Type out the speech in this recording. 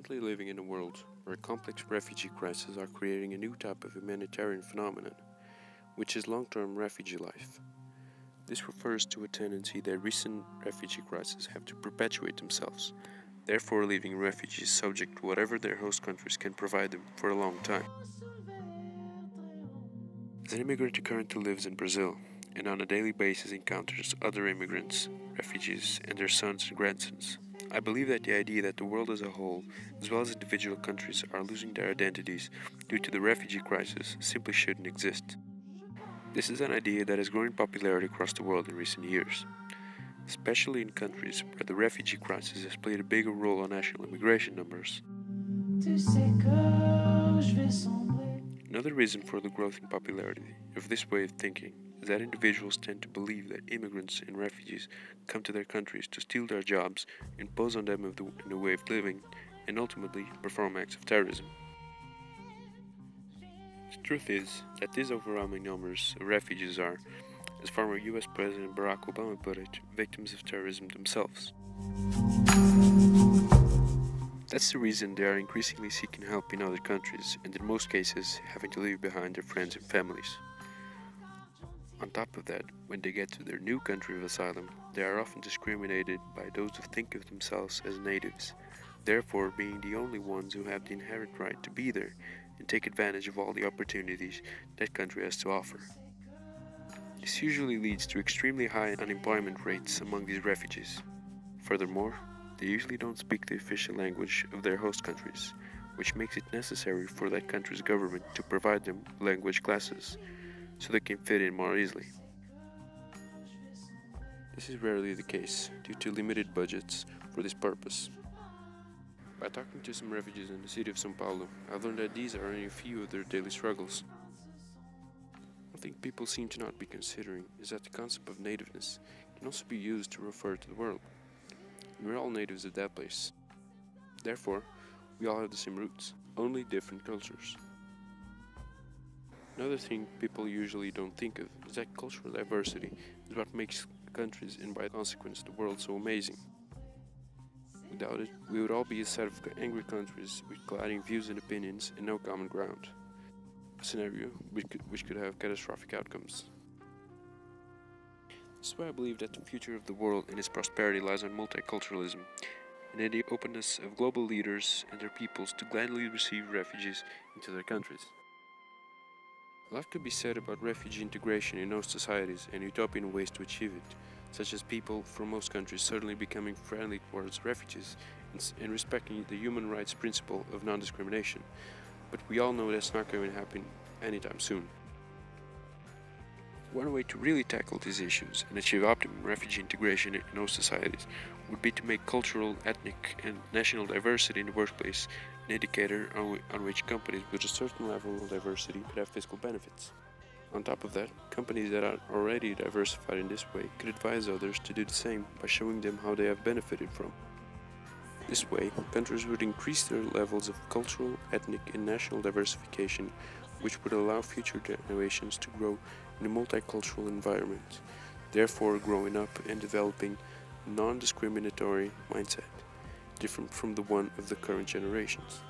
currently living in a world where complex refugee crises are creating a new type of humanitarian phenomenon, which is long-term refugee life. This refers to a tendency that recent refugee crises have to perpetuate themselves, therefore leaving refugees subject to whatever their host countries can provide them for a long time. As an immigrant who currently lives in Brazil and on a daily basis encounters other immigrants, refugees, and their sons and grandsons, I believe that the idea that the world as a whole, as well as individual countries, are losing their identities due to the refugee crisis simply shouldn't exist. This is an idea that has grown in popularity across the world in recent years, especially in countries where the refugee crisis has played a bigger role on national immigration numbers. Another reason for the growth in popularity of this way of thinking is that individuals tend to believe that immigrants and refugees come to their countries to steal their jobs, impose on them a new way of living, and ultimately perform acts of terrorism. The truth is that these overwhelming numbers of refugees are, as former US President Barack Obama put it, victims of terrorism themselves. That's the reason they are increasingly seeking help in other countries and in most cases having to leave behind their friends and families. On top of that, when they get to their new country of asylum, they are often discriminated by those who think of themselves as natives, therefore being the only ones who have the inherent right to be there and take advantage of all the opportunities that country has to offer. This usually leads to extremely high unemployment rates among these refugees. Furthermore, they usually don't speak the official language of their host countries, which makes it necessary for that country's government to provide them language classes, so they can fit in more easily. This is rarely the case due to limited budgets for this purpose. By talking to some refugees in the city of São Paulo, I've learned that these are only a few of their daily struggles. One thing people seem to not be considering is that the concept of nativeness can also be used to refer to the world. We're all natives of that place. Therefore, we all have the same roots, only different cultures. Another thing people usually don't think of is that cultural diversity is what makes countries and by consequence the world so amazing. Without it, we would all be a set of angry countries with colliding views and opinions and no common ground. A scenario which could have catastrophic outcomes. This is why I believe that the future of the world and its prosperity lies on multiculturalism and in the openness of global leaders and their peoples to gladly receive refugees into their countries. A lot could be said about refugee integration in host societies and utopian ways to achieve it, such as people from most countries suddenly becoming friendly towards refugees and respecting the human rights principle of non-discrimination, but we all know that's not going to happen anytime soon. One way to really tackle these issues and achieve optimum refugee integration in host societies would be to make cultural, ethnic, and national diversity in the workplace an indicator on which companies with a certain level of diversity could have fiscal benefits. On top of that, companies that are already diversified in this way could advise others to do the same by showing them how they have benefited from. This way, countries would increase their levels of cultural, ethnic, and national diversification, which would allow future generations to grow in a multicultural environment, therefore growing up and developing a non-discriminatory mindset, different from the one of the current generations.